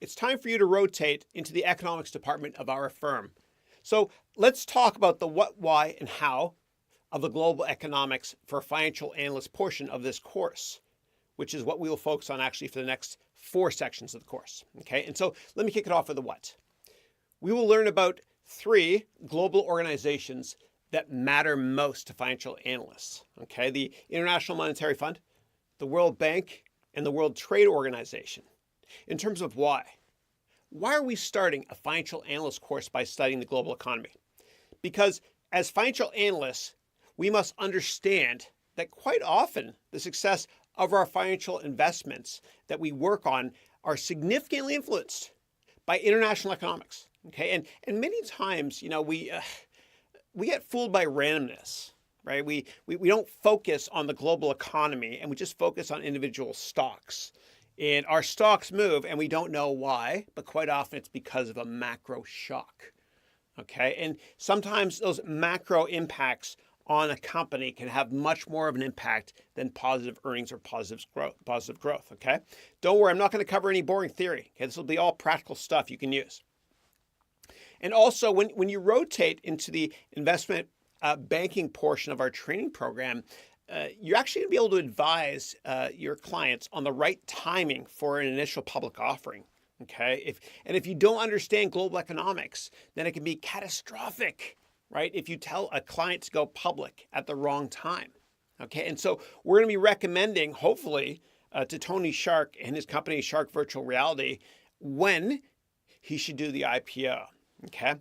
it's time for you to rotate into the economics department of our firm. So let's talk about the what, why, and how of the global economics for financial analyst portion of this course, which is what we will focus on actually for the next 4 sections of the course. Okay, and so let me kick it off with the what. We will learn about 3 global organizations that matter most to financial analysts. Okay, the International Monetary Fund, the World Bank, and the World Trade Organization. In terms of why are we starting a financial analyst course by studying the global economy? Because as financial analysts, we must understand that quite often the success of our financial investments that we work on are significantly influenced by international economics. Okay, and many times, we get fooled by randomness, right? We don't focus on the global economy and we just focus on individual stocks. And our stocks move and we don't know why, but quite often it's because of a macro shock. Okay, and sometimes those macro impacts on a company can have much more of an impact than positive earnings or positive growth. Okay, don't worry, I'm not going to cover any boring theory. Okay, this will be all practical stuff you can use. And also, when you rotate into the investment banking portion of our training program, you're actually going to be able to advise your clients on the right timing for an initial public offering. Okay, if you don't understand global economics, then it can be catastrophic, right? If you tell a client to go public at the wrong time. Okay, and so we're going to be recommending, hopefully, to Tony Shark and his company Shark Virtual Reality when he should do the IPO. Okay,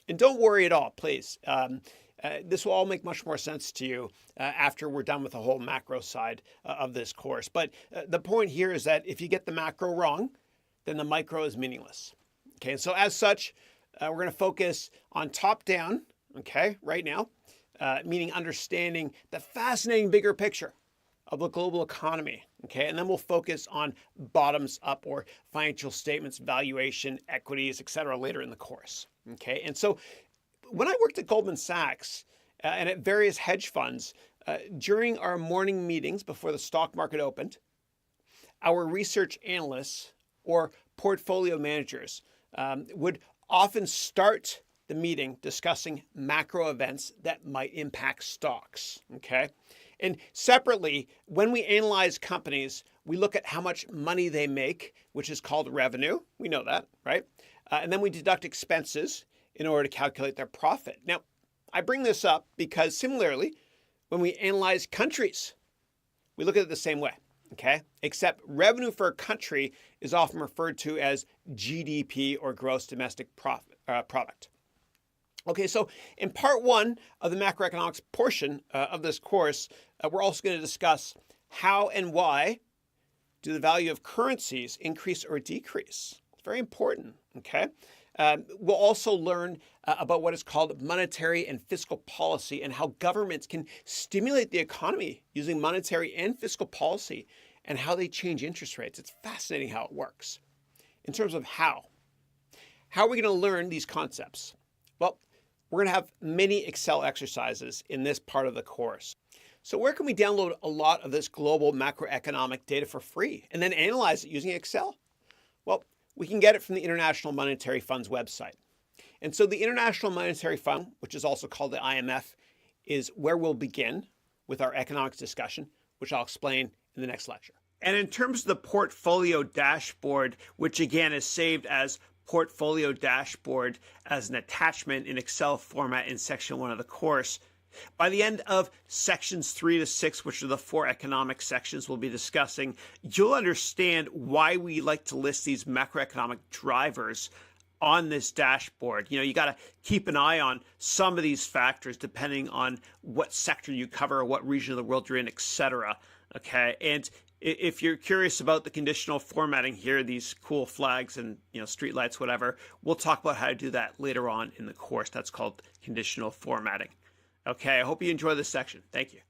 and don't worry at all, please. This will all make much more sense to you after we're done with the whole macro side of this course. But the point here is that if you get the macro wrong, then the micro is meaningless. Okay, and so as such, we're going to focus on top down, okay, right now, meaning understanding the fascinating bigger picture of the global economy. Okay, and then we'll focus on bottoms up or financial statements, valuation, equities, etc. later in the course. Okay, and so when I worked at Goldman Sachs and at various hedge funds, during our morning meetings before the stock market opened, our research analysts or portfolio managers would often start the meeting discussing macro events that might impact stocks. Okay, and separately, when we analyze companies, we look at how much money they make, which is called revenue. We know that, right? And then we deduct expenses in order to calculate their profit. Now, I bring this up because similarly, when we analyze countries, we look at it the same way, okay? Except revenue for a country is often referred to as GDP or gross domestic product. Okay, so in part 1 of the macroeconomics portion of this course, we're also going to discuss how and why do the value of currencies increase or decrease. It's very important, okay? We'll also learn about what is called monetary and fiscal policy and how governments can stimulate the economy using monetary and fiscal policy and how they change interest rates. It's fascinating how it works. In terms of how are we going to learn these concepts? Well, we're going to have many Excel exercises in this part of the course. So where can we download a lot of this global macroeconomic data for free and then analyze it using Excel? Well, we can get it from the International Monetary Fund's website. And so the International Monetary Fund, which is also called the IMF, is where we'll begin with our economics discussion, which I'll explain in the next lecture. And in terms of the portfolio dashboard, which again is saved as portfolio dashboard as an attachment in Excel format in section 1 of the course, by the end of sections 3 to 6, which are the 4 economic sections we'll be discussing, you'll understand why we like to list these macroeconomic drivers on this dashboard. You got to keep an eye on some of these factors depending on what sector you cover or what region of the world you're in, etc. Okay, and if you're curious about the conditional formatting here, these cool flags and street lights, whatever, we'll talk about how to do that later on in the course. That's called conditional formatting. Okay, I hope you enjoy this section. Thank you.